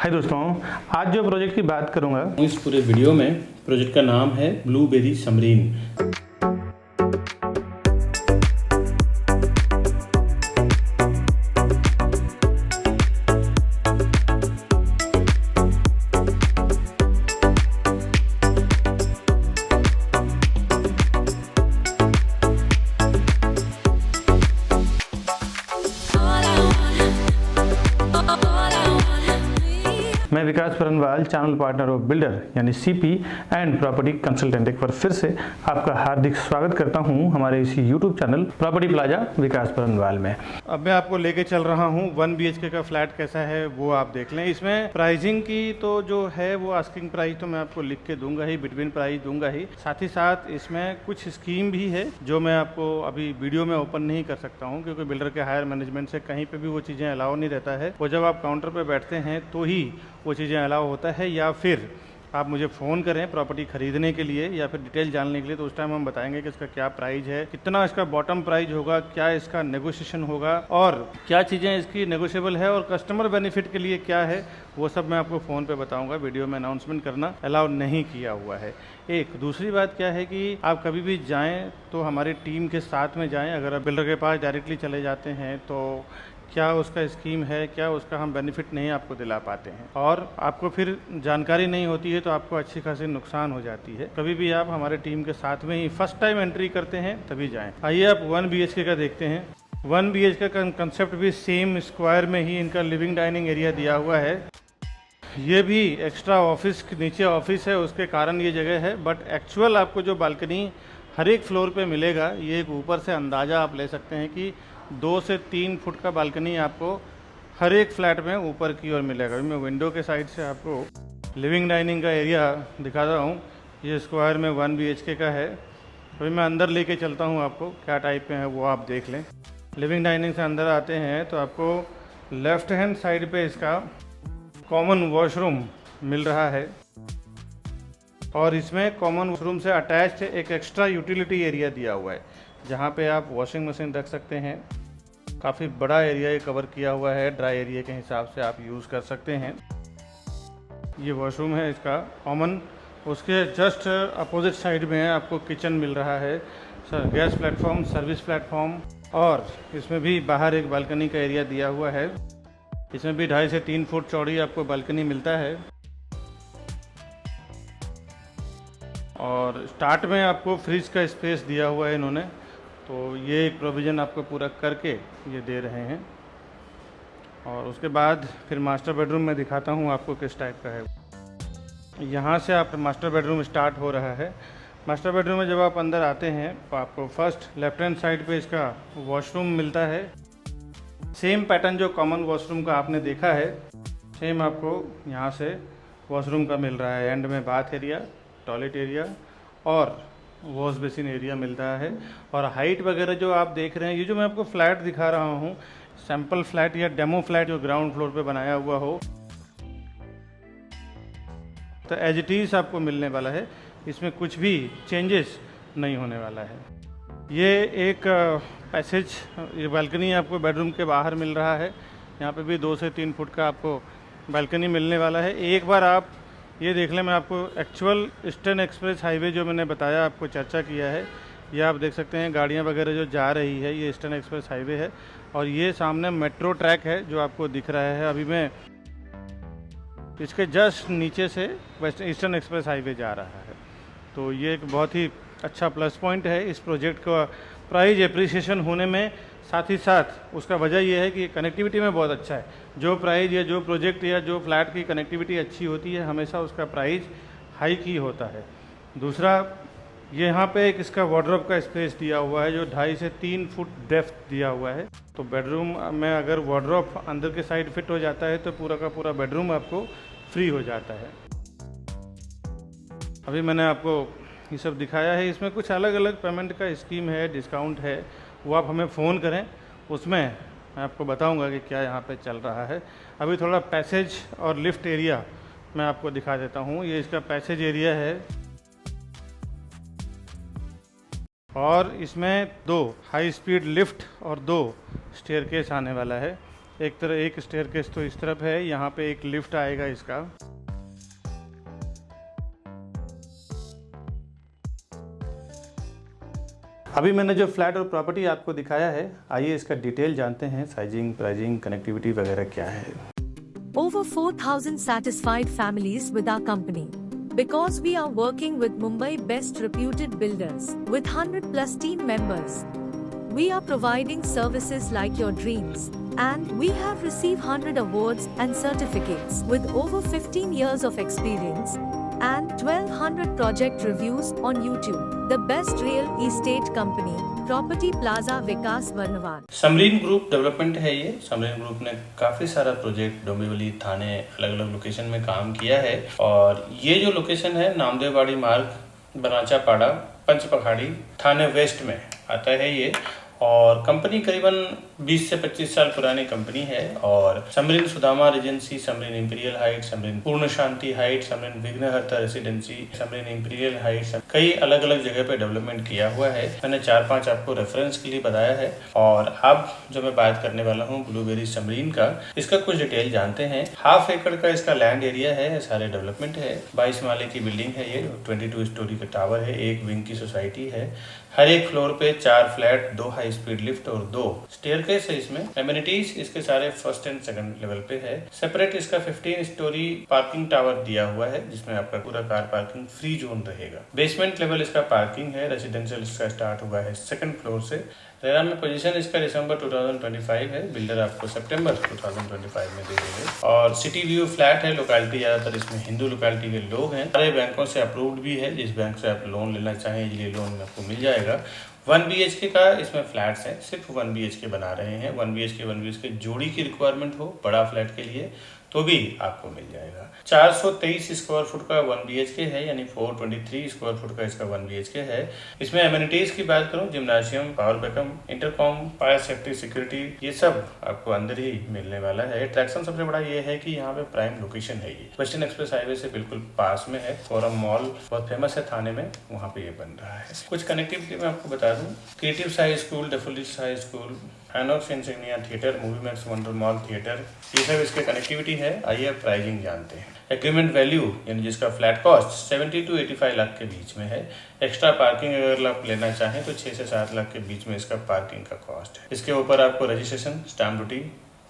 हाय दोस्तों, आज जो प्रोजेक्ट की बात करूंगा इस पूरे वीडियो में प्रोजेक्ट का नाम है ब्लूबेरी समरीन। मैं विकास परनवाल, चैनल पार्टनर ऑफ बिल्डर यानी सीपी एंड प्रॉपर्टी कंसल्टेंट, एक बार फिर से आपका हार्दिक स्वागत करता हूं हमारे इसी यूट्यूब चैनल प्रॉपर्टी प्लाजा विकास परनवाल में। अब मैं आपको लेके चल रहा हूं 1 BHK का फ्लैट कैसा है वो आप देख लें। इसमें प्राइसिंग की तो जो है वो आस्किंग प्राइस तो मैं आपको लिख के दूंगा ही, बिटवीन प्राइस दूंगा ही। साथ ही साथ इसमें कुछ स्कीम भी है जो मैं आपको अभी वीडियो में ओपन नहीं कर सकता हूँ, क्योंकि बिल्डर के हायर मैनेजमेंट से कहीं पर भी वो चीज़ें अलाउ नहीं रहता है। वो जब आप काउंटर पर बैठते हैं तो ही वो चीज़ें अलाउ होता है, या फिर आप मुझे फ़ोन करें प्रॉपर्टी खरीदने के लिए या फिर डिटेल जानने के लिए, तो उस टाइम हम बताएंगे कि इसका क्या प्राइस है, कितना इसका बॉटम प्राइस होगा, क्या इसका नेगोशिएशन होगा और क्या चीज़ें इसकी नेगोशिएबल है और कस्टमर बेनिफिट के लिए क्या है, वो सब मैं आपको फ़ोन पे बताऊंगा। वीडियो में अनाउंसमेंट करना अलाउ नहीं किया हुआ है। एक दूसरी बात क्या है कि आप कभी भी जाएँ तो हमारी टीम के साथ में जाएँ। अगर आप बिल्डर के पास डायरेक्टली चले जाते हैं तो क्या उसका स्कीम है, क्या उसका हम बेनिफिट नहीं आपको दिला पाते हैं और आपको फिर जानकारी नहीं होती है तो आपको अच्छी खासी नुकसान हो जाती है। कभी भी आप हमारे टीम के साथ में ही फर्स्ट टाइम एंट्री करते हैं तभी जाएं। आइए आप 1 BHK का देखते हैं। 1 BHK का कंसेप्ट भी सेम स्क्वायर में ही इनका लिविंग डाइनिंग एरिया दिया हुआ है। ये भी एक्स्ट्रा ऑफिस के नीचे ऑफिस है, उसके कारण ये जगह है, बट एक्चुअल आपको जो बालकनी हर एक फ्लोर पे मिलेगा, ये एक ऊपर से अंदाज़ा आप ले सकते हैं कि 2 से 3 फुट का बालकनी आपको हर एक फ्लैट में ऊपर की ओर मिलेगा। मैं विंडो के साइड से आपको लिविंग डाइनिंग का एरिया दिखा रहा हूँ। ये स्क्वायर में 1 BHK का है। अभी मैं अंदर लेके चलता हूँ, आपको क्या टाइप में है वो आप देख लें। लिविंग डाइनिंग से अंदर आते हैं तो आपको लेफ्ट हैंड साइड पे इसका कॉमन वॉशरूम मिल रहा है और इसमें कॉमन वॉशरूम से अटैच्ड एक एक्स्ट्रा यूटिलिटी एरिया दिया हुआ है, जहाँ पे आप वॉशिंग मशीन रख सकते हैं। काफ़ी बड़ा एरिया ये कवर किया हुआ है, ड्राई एरिया के हिसाब से आप यूज़ कर सकते हैं। ये वॉशरूम है इसका कॉमन। उसके जस्ट अपोजिट साइड में आपको किचन मिल रहा है, गैस प्लेटफॉर्म, सर्विस प्लेटफॉर्म, और इसमें भी बाहर एक बालकनी का एरिया दिया हुआ है। इसमें भी 2.5 से 3 फुट चौड़ी आपको बालकनी मिलता है और स्टार्ट में आपको फ्रिज का स्पेस दिया हुआ है इन्होंने, तो ये एक प्रोविज़न आपको पूरा करके ये दे रहे हैं। और उसके बाद फिर मास्टर बेडरूम में दिखाता हूँ आपको किस टाइप का है। यहाँ से आप मास्टर बेडरूम स्टार्ट हो रहा है। मास्टर बेडरूम में जब आप अंदर आते हैं तो आपको फर्स्ट लेफ्ट हैंड साइड पे इसका वॉशरूम मिलता है। सेम पैटर्न जो कॉमन वॉशरूम का आपने देखा है, सेम आपको यहाँ से वॉशरूम का मिल रहा है। एंड में बाथ एरिया, टॉयलेट एरिया और वॉश बेसिन एरिया मिलता है। और हाइट वगैरह जो आप देख रहे हैं, ये जो मैं आपको फ्लैट दिखा रहा हूँ, सैंपल फ्लैट या डेमो फ्लैट जो ग्राउंड फ्लोर पे बनाया हुआ हो, तो एज इट इज़ आपको मिलने वाला है। इसमें कुछ भी चेंजेस नहीं होने वाला है। ये एक पैसेज, ये बालकनी आपको बेडरूम के बाहर मिल रहा है। यहाँ पे भी 2 से 3 फुट का आपको बालकनी मिलने वाला है। एक बार आप ये देख लें, मैं आपको एक्चुअल ईस्टर्न एक्सप्रेस हाईवे जो मैंने बताया, आपको चर्चा किया है, ये आप देख सकते हैं गाड़ियाँ वगैरह जो जा रही है, ये ईस्टर्न एक्सप्रेस हाईवे है। और ये सामने मेट्रो ट्रैक है जो आपको दिख रहा है। अभी मैं इसके जस्ट नीचे से वेस्ट ईस्टर्न एक्सप्रेस हाईवे जा रहा है। तो ये एक बहुत ही अच्छा प्लस पॉइंट है इस प्रोजेक्ट का प्राइस एप्रिसिएशन होने में। साथ ही साथ उसका वजह यह है कि कनेक्टिविटी में बहुत अच्छा है। जो प्राइस या जो प्रोजेक्ट या जो फ्लैट की कनेक्टिविटी अच्छी होती है, हमेशा उसका प्राइस हाई की होता है। दूसरा, यहाँ पे एक इसका वार्डरोब का स्पेस दिया हुआ है जो 2.5 से 3 फुट डेप्थ दिया हुआ है। तो बेडरूम में अगर वार्डरोब अंदर के साइड फिट हो जाता है तो पूरा का पूरा बेडरूम आपको फ्री हो जाता है। अभी मैंने आपको ये सब दिखाया है। इसमें कुछ अलग अलग पेमेंट का स्कीम है, डिस्काउंट है, वो आप हमें फ़ोन करें, उसमें मैं आपको बताऊंगा कि क्या यहाँ पे चल रहा है। अभी थोड़ा पैसेज और लिफ्ट एरिया मैं आपको दिखा देता हूँ। ये इसका पैसेज एरिया है और इसमें 2 हाई स्पीड लिफ्ट और 2 स्टेयरकेस आने वाला है। एक स्टेयरकेस तो इस तरफ है, यहाँ पे एक लिफ्ट आएगा इसका। अभी मैंने जो फ्लैट और प्रॉपर्टी आपको दिखाया है, आइए इसका डिटेल जानते हैं। साइजिंग, प्राइसिंग, कनेक्टिविटी वगैरह क्या है। Over 4,000 satisfied families with our company. Because we are working with Mumbai best reputed builders with 100 plus team members. We are providing services like your dreams. And we have received 100 awards and certificates with over 15 years of experience. And 1200 project reviews on YouTube. The best real estate company, Property Plaza Vikas Barnwal. Samreen group development है ये। Samreen group ने काफी सारा project Dombivli, थाने, अलग अलग location में काम किया है। और ये जो लोकेशन है नामदेववाड़ी मार्ग, बनाचापाड़ा, पंचपखाड़ी, थाने वेस्ट में आता है ये। और कंपनी करीबन 20 से 25 साल पुरानी कंपनी है। और Samreen Sudama Regency, Samreen imperial height, Samreen पूर्ण शांति हाइट, समरीन विघ्नहर्ता रेसिडेंसी, समरीन इंपीरियल हाइट, कई अलग अलग जगह पे डेवलपमेंट किया हुआ है। मैंने 4-5 आपको रेफरेंस के लिए बताया है। और अब जो मैं बात करने वाला हूँ ब्लूबेरी समरीन का, इसका कुछ डिटेल जानते हैं। 1/2 एकड़ का इसका लैंड एरिया है, सारे डेवलपमेंट है। 22 माले की बिल्डिंग है ये, 22 स्टोरी का टावर है, 1 विंग की सोसाइटी है। हर एक फ्लोर पे 4 फ्लैट, 2 हाई स्पीड लिफ्ट और 2 स्टेयरकेस है इसमें। एमिनिटीज इसके सारे फर्स्ट एंड सेकंड लेवल पे है। सेपरेट इसका 15 स्टोरी पार्किंग टावर दिया हुआ है, जिसमें आपका पूरा कार पार्किंग फ्री जोन रहेगा। बेसमेंट लेवल इसका पार्किंग है। रेसिडेंशियल इसका स्टार्ट हुआ है 2nd फ्लोर से। रेरा में पोजीशन इसका दिसंबर 2025 है। बिल्डर आपको सितंबर 2025 में दे देंगे। और सिटी व्यू फ्लैट है। लोकेलिटी ज्यादातर इसमें हिंदू लोकेलिटी के लोग हैं। सारे बैंकों से अप्रूव्ड भी है। जिस बैंक से आप लोन लेना चाहें इजीली लोन आपको मिल जाएगा। 1 BHK का इसमें फ्लैट्स हैं, सिर्फ 1 BHK बना रहे हैं। 1 BHK जोड़ी की रिक्वायरमेंट हो बड़ा फ्लैट के लिए तो भी आपको मिल जाएगा। 423 स्क्वायर फुट का 1 BHK है, यानी 423 स्क्वायर फुट का इसका 1 BHK है। इसमें एमिनिटीज की बात करूं, gymnasium, power backup, intercom, fire safety, security, ये सब आपको अंदर ही मिलने वाला है। अट्रैक्शन सबसे बड़ा ये है कि यहाँ पे प्राइम लोकेशन है। ये वेस्टर्न एक्सप्रेस हाईवे से बिल्कुल पास में है। फोरम मॉल बहुत फेमस है थाने में, वहाँ पे ये बन रहा है। कुछ कनेक्टिविटी में आपको बता दूं, creative high school, daffodils high school, INOX insignia theatre, movie max, wonder mall theatre, ये सब इसके कनेक्टिविटी है। आइए प्राइसिंग जानते हैं। एग्रीमेंट वैल्यू यानी जिसका फ्लैट कॉस्ट 70 to 85 लाख के बीच में है। एक्स्ट्रा पार्किंग अगर आप लेना चाहें तो 6 से 7 लाख के बीच में इसका पार्किंग का कॉस्ट है। इसके ऊपर आपको रजिस्ट्रेशन, स्टैम्प ड्यूटी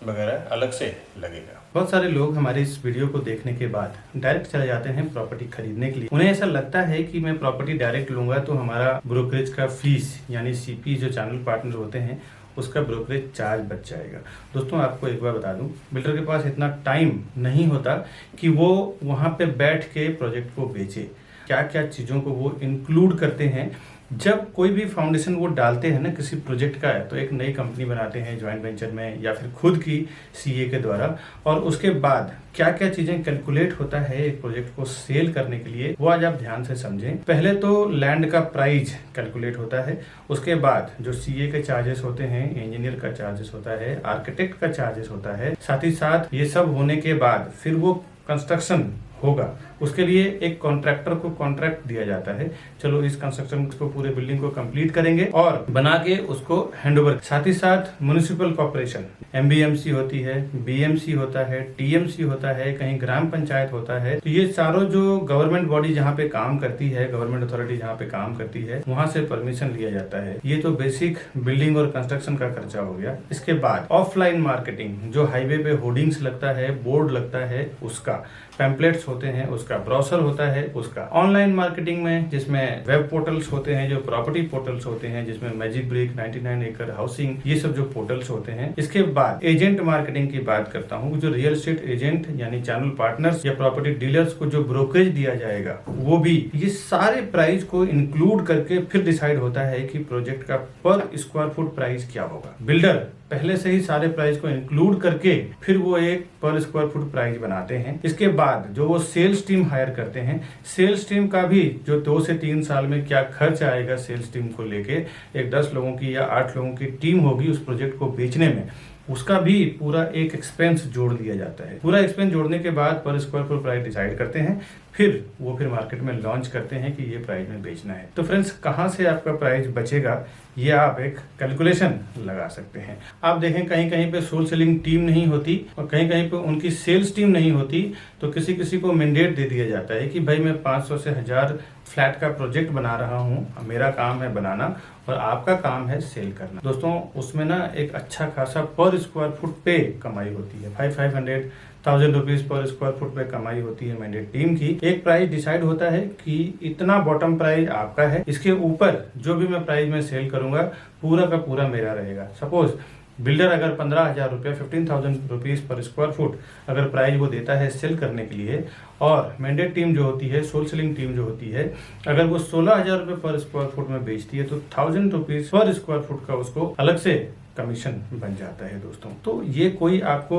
वगैरह अलग से लगेगा। बहुत सारे लोग हमारे इस वीडियो को देखने के बाद डायरेक्ट चले जाते हैं प्रॉपर्टी खरीदने के लिए। उन्हें ऐसा लगता है कि मैं प्रॉपर्टी डायरेक्ट लूंगा तो हमारा ब्रोकरेज का फीस यानी सीपी जो चैनल पार्टनर होते हैं उसका ब्रोकरेज चार्ज बच जाएगा। दोस्तों आपको एक बार बता दूं, बिल्डर के पास इतना टाइम नहीं होता कि वो वहां पे बैठ के प्रोजेक्ट को बेचे। क्या क्या चीजों को वो इंक्लूड करते हैं। जब कोई भी फाउंडेशन वो डालते हैं ना किसी प्रोजेक्ट का है, तो एक नई कंपनी बनाते हैं ज्वाइंट वेंचर में या फिर खुद की सीए के द्वारा, और उसके बाद क्या क्या चीजें कैलकुलेट होता है एक प्रोजेक्ट को सेल करने के लिए, वो आज आप ध्यान से समझें। पहले तो लैंड का प्राइस कैलकुलेट होता है, उसके बाद जो सीए के चार्जेस होते हैं, इंजीनियर का चार्जेस होता है, आर्किटेक्ट का चार्जेस होता है, साथ ही साथ ये सब होने के बाद फिर वो कंस्ट्रक्शन होगा। उसके लिए एक कॉन्ट्रैक्टर को कॉन्ट्रैक्ट दिया जाता है, चलो इस कंस्ट्रक्शन को पूरे बिल्डिंग को कंप्लीट करेंगे और बना के उसको हैंडओवर। साथ ही साथ म्युनिसिपल कॉर्पोरेशन, एमबीएमसी होती है, बीएमसी होता है, टीएमसी होता है, कहीं ग्राम पंचायत होता है। तो ये सारों जो गवर्नमेंट बॉडी जहाँ पे काम करती है, गवर्नमेंट अथॉरिटी जहाँ पे काम करती है, वहां से परमिशन लिया जाता है। ये तो बेसिक बिल्डिंग और कंस्ट्रक्शन का खर्चा हो गया। इसके बाद ऑफलाइन मार्केटिंग, जो हाईवे पे होर्डिंग्स लगता है, बोर्ड लगता है, उसका पैम्पलेट्स होते हैं, उसका ब्रोशर होता है, उसका ऑनलाइन मार्केटिंग में जिसमें वेब पोर्टल्स होते हैं, जो प्रॉपर्टी पोर्टल्स होते हैं, जिसमें मैजिक ब्रिक, 99 एकड़ हाउसिंग, ये सब जो पोर्टल्स होते हैं। इसके बाद एजेंट मार्केटिंग की बात करता हूँ, जो रियल एस्टेट एजेंट यानी चैनल पार्टनर्स या प्रॉपर्टी डीलर्स को जो ब्रोकरेज दिया जाएगा, वो भी ये सारे प्राइस को इंक्लूड करके फिर डिसाइड होता है कि प्रोजेक्ट का पर स्क्वायर फुट प्राइस क्या होगा। बिल्डर पहले से ही सारे प्राइस को इंक्लूड करके फिर वो एक पर स्क्वायर फुट प्राइस बनाते हैं। इसके बाद जो वो सेल्स टीम हायर करते हैं, सेल्स टीम का भी जो 2 से 3 साल में क्या खर्च आएगा सेल्स टीम को लेके, एक 10 लोगों की या 8 लोगों की टीम होगी उस प्रोजेक्ट को बेचने में, उसका भी पूरा एक एक्सपेंस जोड़ दिया जाता है। पूरा एक्सपेंस जोड़ने के बाद पर स्क्वायर फुट प्राइस डिसाइड करते हैं। फिर वो मार्केट में लॉन्च करते हैं कि ये प्राइस में बेचना है। तो फ्रेंड्स, कहाँ से आपका प्राइस बचेगा ये आप एक कैलकुलेशन लगा सकते हैं। आप देखें कहीं कहीं पे सोल सेलिंग टीम नहीं होती और कहीं कहीं पे उनकी सेल्स टीम नहीं होती, तो किसी किसी को मैंडेट दे दिया जाता है कि भाई मैं 500 से 1000 फ्लैट का प्रोजेक्ट बना रहा हूँ, मेरा काम है बनाना और आपका काम है सेल करना। दोस्तों, उसमें ना एक अच्छा खासा पर स्क्वायर फुट पे कमाई होती है, 500,000 रुपीज पर स्क्वायर फुट पे कमाई होती है मैंडेट टीम की। एक प्राइस डिसाइड होता है कि इतना बॉटम प्राइस आपका है, इसके ऊपर जो भी मैं प्राइस में सेल करूंगा पूरा का पूरा मेरा रहेगा। सपोज बिल्डर अगर 15,000 रुपया 15,000 रुपीज पर स्क्वायर फुट अगर प्राइस वो देता है सेल करने के लिए, और मैंडेट टीम जो होती है, सोल सेलिंग टीम जो होती है, अगर वो 16,000 रुपये पर स्क्वायर फुट में बेचती है तो 1000 रुपीज पर स्क्वायर फुट का उसको अलग से कमीशन बन जाता है दोस्तों। तो ये कोई आपको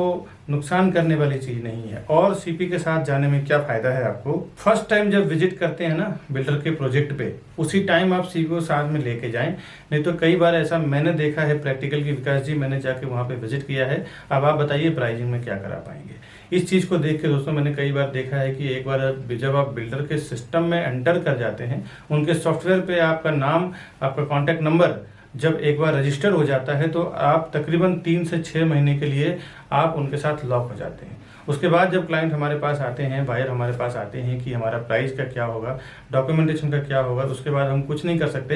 नुकसान करने वाली चीज नहीं है। और सीपी के साथ जाने में क्या फायदा है आपको, फर्स्ट टाइम जब विजिट करते हैं ना बिल्डर के प्रोजेक्ट पे, उसी टाइम आप सीपी को साथ में लेके जाएं। नहीं तो कई बार ऐसा मैंने देखा है प्रैक्टिकल की, विकास जी मैंने जाके वहां पे विजिट किया है, अब आप बताइए प्राइसिंग में क्या करा पाएंगे। इस चीज को देख के दोस्तों मैंने कई बार देखा है कि एक बार जब आप बिल्डर के सिस्टम में एंटर कर जाते हैं, उनके सॉफ्टवेयर पे आपका नाम, आपका कॉन्टैक्ट नंबर जब एक बार रजिस्टर हो जाता है तो आप तकरीबन 3 से 6 महीने के लिए आप उनके साथ लॉक हो जाते हैं। उसके बाद जब क्लाइंट हमारे पास आते हैं, बायर हमारे पास आते हैं कि हमारा प्राइस का क्या होगा, डॉक्यूमेंटेशन का क्या होगा, तो उसके बाद हम कुछ नहीं कर सकते,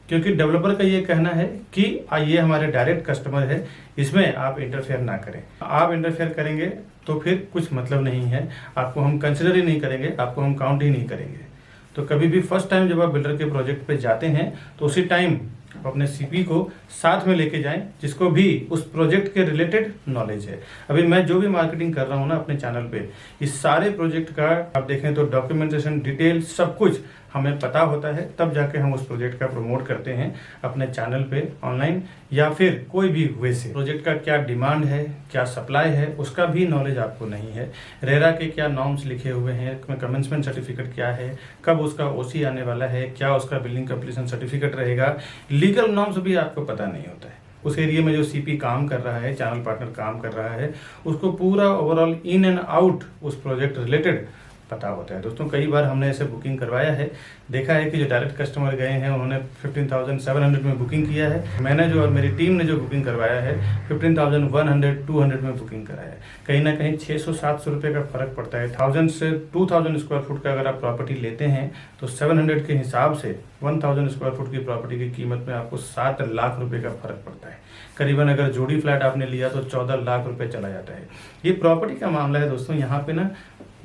क्योंकि डेवलपर का ये कहना है कि ये हमारे डायरेक्ट कस्टमर है, इसमें आप इंटरफेयर ना करें। आप इंटरफेयर करेंगे तो फिर कुछ मतलब नहीं है, आपको हम कंसिडर ही नहीं करेंगे, आपको हम काउंट ही नहीं करेंगे। तो कभी भी फर्स्ट टाइम जब आप बिल्डर के प्रोजेक्ट पे जाते हैं तो उसी टाइम अपने सीपी को साथ में लेके जाएं, जिसको भी उस प्रोजेक्ट के रिलेटेड नॉलेज है। अभी मैं जो भी मार्केटिंग कर रहा हूं ना अपने चैनल पे, इस सारे प्रोजेक्ट का आप देखें तो डॉक्यूमेंटेशन, डिटेल सब कुछ हमें पता होता है, तब जाके हम उस प्रोजेक्ट का प्रमोट करते हैं अपने चैनल पे ऑनलाइन या फिर कोई भी वे से। प्रोजेक्ट का क्या डिमांड है, क्या सप्लाई है, उसका भी नॉलेज आपको नहीं है। रेरा के क्या नॉर्म्स लिखे हुए हैं, कमेंसमेंट सर्टिफिकेट क्या है, कब उसका ओसी आने वाला है, क्या उसका बिल्डिंग कंप्लीशन सर्टिफिकेट रहेगा, लीगल नॉर्म्स भी आपको पता नहीं होता है। उस एरिया में जो सीपी काम कर रहा है, चैनल पार्टनर काम कर रहा है, उसको पूरा ओवरऑल इन एंड आउट उस प्रोजेक्ट रिलेटेड पता होता है। दोस्तों, कई बार हमने ऐसे बुकिंग करवाया है, देखा है कि जो डायरेक्ट कस्टमर गए हैं उन्होंने 15,700 में बुकिंग किया है, मैंने जो और मेरी टीम ने जो बुकिंग करवाया है 15,100, 200 में बुकिंग कराया है। कहीं ना कहीं 600-700 रुपये का फर्क पड़ता है। 1000 से 2000 स्क्वायर फुट का अगर आप प्रॉपर्टी लेते हैं तो 700 के हिसाब से 1000 स्क्वायर फुट की प्रॉपर्टी की कीमत में आपको 7 लाख रुपए का फर्क पड़ता है। करीबन अगर जोड़ी फ्लैट आपने लिया तो 14 लाख रुपए चला जाता है। ये प्रॉपर्टी का मामला है दोस्तों। यहाँ पे ना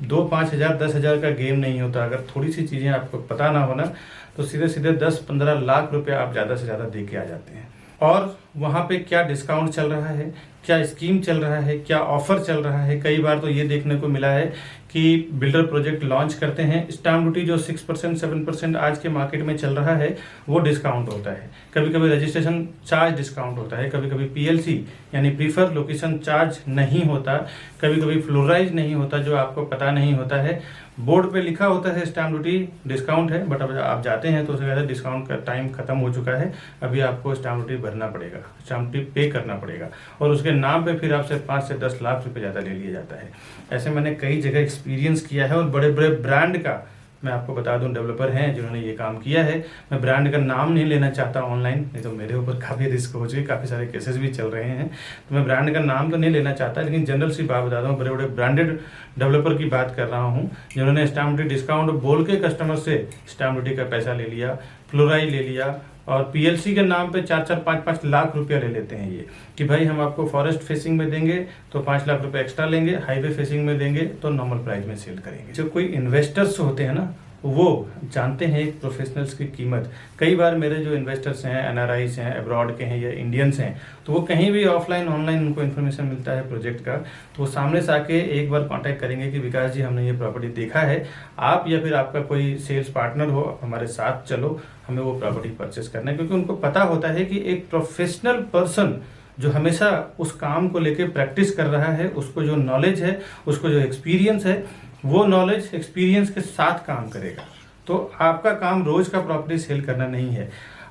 2-5 हजार 10 हजार का गेम नहीं होता। अगर थोड़ी सी चीजें आपको पता ना हो ना तो सीधे सीधे 10-15 लाख रुपए आप ज्यादा से ज्यादा दे के आ जाते हैं। और वहां पे क्या डिस्काउंट चल रहा है, क्या स्कीम चल रहा है, क्या ऑफर चल रहा है। कई बार तो ये देखने को मिला है कि बिल्डर प्रोजेक्ट लॉन्च करते हैं, स्टैम्प ड्यूटी जो 6% 7% आज के मार्केट में चल रहा है वो डिस्काउंट होता है। कभी कभी रजिस्ट्रेशन चार्ज डिस्काउंट होता है, कभी कभी पीएलसी यानी प्रीफर लोकेशन चार्ज नहीं होता, कभी कभी फ्लोराइज नहीं होता, जो आपको पता नहीं होता है। बोर्ड पे लिखा होता है स्टैम्प ड्यूटी डिस्काउंट है, बट अब आप जाते हैं तो उससे कहते हैं डिस्काउंट का टाइम खत्म हो चुका है, अभी आपको स्टैम्प ड्यूटी भरना पड़ेगा, स्टैम्प ड्यूटी पे करना पड़ेगा, और उसके नाम पे फिर आपसे 5 से 10 लाख रुपए ज़्यादा ले लिया जाता है। ऐसे मैंने कई जगह एक्सपीरियंस किया है। और बड़े बड़े ब्रांड का मैं आपको बता दूं, डेवलपर हैं जिन्होंने ये काम किया है। मैं ब्रांड का नाम नहीं लेना चाहता ऑनलाइन, नहीं तो मेरे ऊपर काफ़ी रिस्क हो चुकी, काफ़ी सारे केसेस भी चल रहे हैं, तो मैं ब्रांड का नाम तो नहीं लेना चाहता, लेकिन जनरल सी बात बताता हूँ। बड़े बड़े ब्रांडेड डेवलपर की बात कर रहा हूँ जिन्होंने स्टैम्प ड्यूटी डिस्काउंट बोल के कस्टमर से स्टैम्प ड्यूटी का पैसा ले लिया, फ्लोराइज ले लिया, और पीएलसी के नाम पे 4-4, 5-5 लाख रुपया ले लेते हैं ये कि भाई हम आपको फॉरेस्ट फेसिंग में देंगे तो 5 लाख रुपए एक्स्ट्रा लेंगे, हाईवे फेसिंग में देंगे तो नॉर्मल प्राइस में सेल करेंगे। जो कोई इन्वेस्टर्स होते हैं ना वो जानते हैं एक प्रोफेशनल्स की कीमत। कई बार मेरे जो इन्वेस्टर्स हैं, एनआरआईस हैं, अब्रॉड के हैं या इंडियंस हैं, तो वो कहीं भी ऑफलाइन ऑनलाइन उनको इन्फॉर्मेशन मिलता है प्रोजेक्ट का, तो वो सामने से आके एक बार कांटेक्ट करेंगे कि विकास जी हमने ये प्रॉपर्टी देखा है, आप या फिर आपका कोई सेल्स पार्टनर हो हमारे साथ चलो, हमें वो प्रॉपर्टी परचेस करना है। क्योंकि उनको पता होता है कि एक प्रोफेशनल पर्सन जो हमेशा उस काम को लेके प्रैक्टिस कर रहा है, उसको जो नॉलेज है, उसको जो एक्सपीरियंस है, वो नॉलेज एक्सपीरियंस के साथ काम करेगा। तो आपका काम रोज का प्रॉपर्टी सेल करना नहीं है।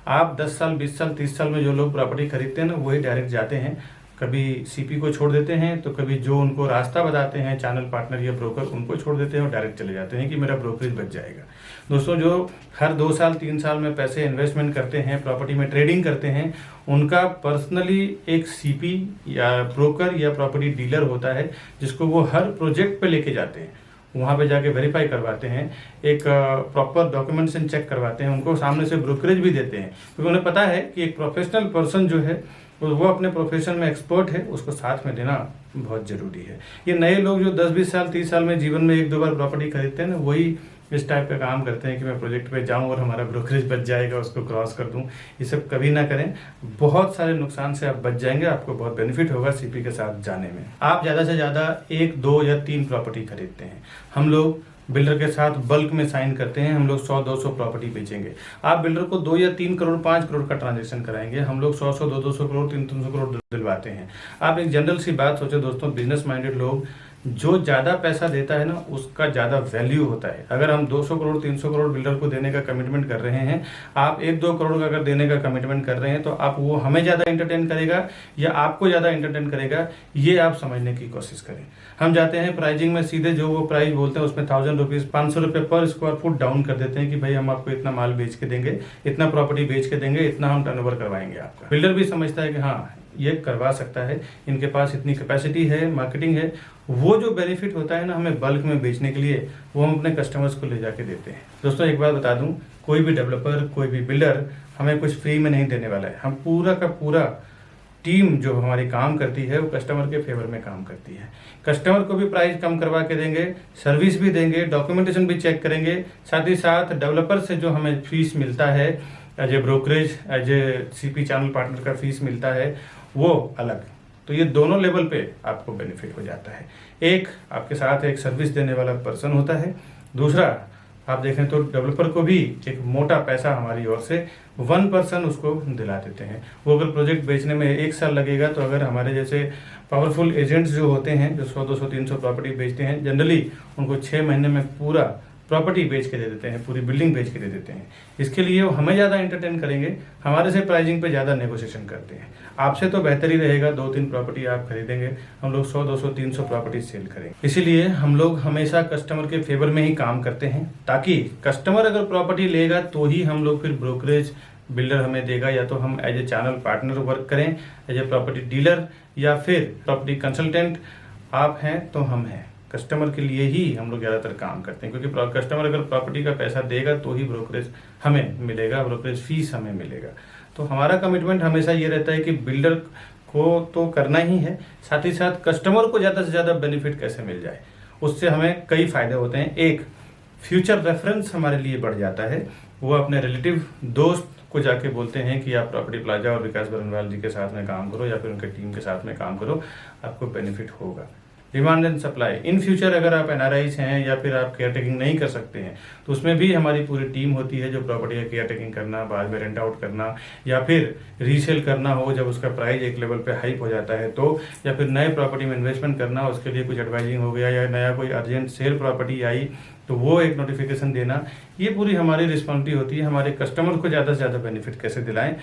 आप 10 साल, 20 साल, 30 साल में जो लोग प्रॉपर्टी खरीदते हैं ना वही डायरेक्ट जाते हैं कभी सीपी को छोड़ देते हैं, तो कभी जो उनको रास्ता बताते हैं चैनल पार्टनर या ब्रोकर उनको छोड़ देते हैं और डायरेक्ट चले जाते हैं कि मेरा ब्रोकरेज बच जाएगा। दोस्तों, जो हर 2 साल 3 साल में पैसे इन्वेस्टमेंट करते हैं, प्रॉपर्टी में ट्रेडिंग करते हैं, उनका पर्सनली एक सीपी या ब्रोकर या प्रॉपर्टी डीलर होता है जिसको वो हर प्रोजेक्ट पे लेके जाते हैं, वहाँ पे जाके वेरीफाई करवाते हैं, एक प्रॉपर डॉक्यूमेंटेशन चेक करवाते हैं, उनको सामने से ब्रोकरेज भी देते हैं, क्योंकि उन्हें पता है कि एक प्रोफेशनल पर्सन जो है वो अपने प्रोफेशन में एक्सपर्ट है, उसको साथ में लेना बहुत जरूरी है। ये नए लोग जो 10-20 साल 30 साल में जीवन में 1-2 बार प्रॉपर्टी खरीदते हैं ना, वही इस टाइप का काम करते हैं कि मैं प्रोजेक्ट पे जाऊं और हमारा ब्रोकरेज बच जाएगा, उसको क्रॉस कर दूं। ये सब कभी ना करें, बहुत सारे नुकसान से आप बच जाएंगे, आपको बहुत बेनिफिट होगा सीपी के साथ जाने में। आप ज़्यादा से ज़्यादा 1, 2 या 3 प्रॉपर्टी खरीदते हैं, हम लोग बिल्डर के साथ बल्क में साइन करते हैं, हम लोग 100-200 प्रॉपर्टी बेचेंगे। आप बिल्डर को 2 या 3 करोड़ 5 करोड़ का ट्रांजेक्शन कराएंगे, हम लोग 100-100 200 करोड़ 300 करोड़ दिलवाते हैं। आप एक जनरल सी बात सोचो दोस्तों, बिजनेस माइंडेड लोग, जो ज़्यादा पैसा देता है ना उसका ज़्यादा वैल्यू होता है। अगर हम 200 करोड़ 300 करोड़ बिल्डर को देने का कमिटमेंट कर रहे हैं, आप 1-2 करोड़ का अगर देने का कमिटमेंट कर रहे हैं, तो आप वो हमें ज़्यादा एंटरटेन करेगा या आपको ज़्यादा एंटरटेन करेगा, ये आप समझने की कोशिश करें। हम जाते हैं प्राइजिंग में, सीधे जो वो प्राइस बोलते हैं उसमें 1000 रुपीज़ 500 रुपये पर स्क्वायर फुट डाउन कर देते हैं कि भाई हम आपको इतना माल बेच के देंगे, इतना प्रॉपर्टी बेच के देंगे, इतना हम टर्नओवर करवाएंगे आपका। बिल्डर भी समझता है कि हाँ ये करवा सकता है, इनके पास इतनी कैपेसिटी है, मार्केटिंग है। वो जो बेनिफिट होता है ना हमें बल्क में बेचने के लिए, वो हम अपने कस्टमर्स को ले जाके देते हैं। दोस्तों, एक बात बता दूं, कोई भी डेवलपर, कोई भी बिल्डर हमें कुछ फ्री में नहीं देने वाला है। हम पूरा का पूरा टीम जो हमारी काम करती है वो कस्टमर के फेवर में काम करती है। कस्टमर को भी प्राइस कम करवा के देंगे, सर्विस भी देंगे, डॉक्यूमेंटेशन भी चेक करेंगे, साथ ही साथ डेवलपर से जो हमें फीस मिलता है as a brokerage, as a CP channel partner का फीस मिलता है, वो अलग। तो ये दोनों लेवल पे आपको बेनिफिट हो जाता है। एक आपके साथ एक सर्विस देने वाला पर्सन होता है, दूसरा आप देखें तो डेवलपर को भी एक मोटा पैसा हमारी ओर से 1 पर्सन उसको दिला देते हैं। वो अगर प्रोजेक्ट बेचने में 1 साल लगेगा, तो अगर हमारे जैसे पावरफुल एजेंट्स जो होते हैं जो 100-200 300 प्रॉपर्टी बेचते हैं, जनरली उनको 6 महीने में पूरा प्रॉपर्टी बेच के दे देते हैं, पूरी बिल्डिंग बेच के दे देते हैं। इसके लिए वो हमें ज़्यादा एंटरटेन करेंगे, हमारे से प्राइसिंग पे ज़्यादा नेगोशिएशन करते हैं। आपसे तो बेहतर ही रहेगा, 2-3 प्रॉपर्टी आप खरीदेंगे, हम लोग 100-200 300 प्रॉपर्टी सेल करेंगे। इसीलिए हम लोग हमेशा कस्टमर के फेवर में ही काम करते हैं, ताकि कस्टमर अगर प्रॉपर्टी लेगा तो ही हम लोग फिर ब्रोकरेज बिल्डर हमें देगा, या तो हम as a channel partner work करें, एज ए प्रॉपर्टी डीलर या फिर प्रॉपर्टी कंसल्टेंट आप हैं तो हम हैं। कस्टमर के लिए ही हम लोग ज़्यादातर काम करते हैं, क्योंकि कस्टमर अगर प्रॉपर्टी का पैसा देगा तो ही ब्रोकरेज हमें मिलेगा, ब्रोकरेज फीस हमें मिलेगा। तो हमारा कमिटमेंट हमेशा ये रहता है कि बिल्डर को तो करना ही है, साथ ही साथ कस्टमर को ज़्यादा से ज़्यादा बेनिफिट कैसे मिल जाए, उससे हमें कई फ़ायदे होते हैं। एक, फ्यूचर रेफरेंस हमारे लिए बढ़ जाता है। वो अपने रिलेटिव दोस्त को जाके बोलते हैं कि आप प्रॉपर्टी प्लाजा और विकास बरनवाल जी के साथ में काम करो या फिर उनके टीम के साथ में काम करो, आपको बेनिफिट होगा। Demand and supply, in future अगर आप एनआरआईज हैं या फिर आप केयर टेकिंग नहीं कर सकते हैं, तो उसमें भी हमारी पूरी टीम होती है जो प्रॉपर्टी का केयर टेकिंग करना, बाद में रेंट आउट करना या फिर रीसेल करना हो जब उसका प्राइस एक लेवल पे हाइप हो जाता है तो, या फिर नए प्रॉपर्टी में इन्वेस्टमेंट करना, उसके लिए कुछ एडवाइजिंग हो गया या नया कोई अर्जेंट सेल प्रॉपर्टी आई तो वो एक नोटिफिकेशन देना, ये पूरी हमारी रिस्पॉन्सिबिलिटी होती है। हमारे कस्टमर को ज़्यादा से ज़्यादा बेनिफिट कैसे दिलाएं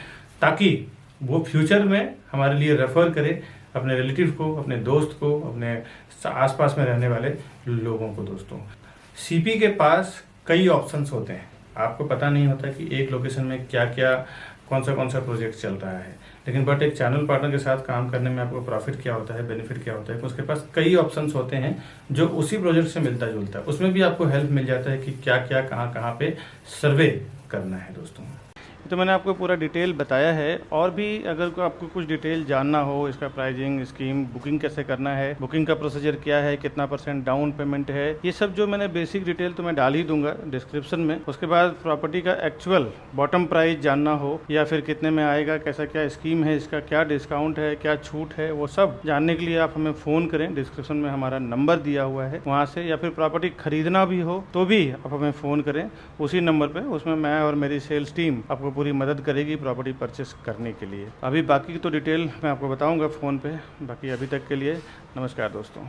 ताकि वो फ्यूचर में हमारे लिए रेफर करे अपने रिलेटिव को, अपने दोस्त को, अपने आसपास में रहने वाले लोगों को। दोस्तों, सीपी के पास कई ऑप्शंस होते हैं, आपको पता नहीं होता कि एक लोकेशन में क्या क्या कौन सा प्रोजेक्ट चल रहा है, लेकिन बट एक चैनल पार्टनर के साथ काम करने में आपको प्रॉफिट क्या होता है, बेनिफिट क्या होता है, उसके पास कई ऑप्शंस होते हैं जो उसी प्रोजेक्ट से मिलता जुलता है। उसमें भी आपको हेल्प मिल जाता है कि क्या क्या कहाँ पे सर्वे करना है। दोस्तों, तो मैंने आपको पूरा डिटेल बताया है, और भी अगर आपको कुछ डिटेल जानना हो, इसका प्राइसिंग स्कीम, बुकिंग कैसे करना है, बुकिंग का प्रोसीजर क्या है, कितना % डाउन पेमेंट है, ये सब जो मैंने बेसिक डिटेल तो मैं डाल ही दूंगा डिस्क्रिप्शन में। उसके बाद प्रॉपर्टी का एक्चुअल बॉटम प्राइस जानना हो या फिर कितने में आएगा, कैसा क्या स्कीम है, इसका क्या डिस्काउंट है, क्या छूट है, वो सब जानने के लिए आप हमें फ़ोन करें। डिस्क्रिप्शन में हमारा नंबर दिया हुआ है वहाँ से, या फिर प्रॉपर्टी खरीदना भी हो तो भी आप हमें फ़ोन करें उसी नंबर पर। उसमें मैं और मेरी सेल्स टीम आपको पूरी मदद करेगी प्रॉपर्टी परचेस करने के लिए। अभी बाकी तो डिटेल मैं आपको बताऊंगा फ़ोन पे। बाकी अभी तक के लिए नमस्कार दोस्तों।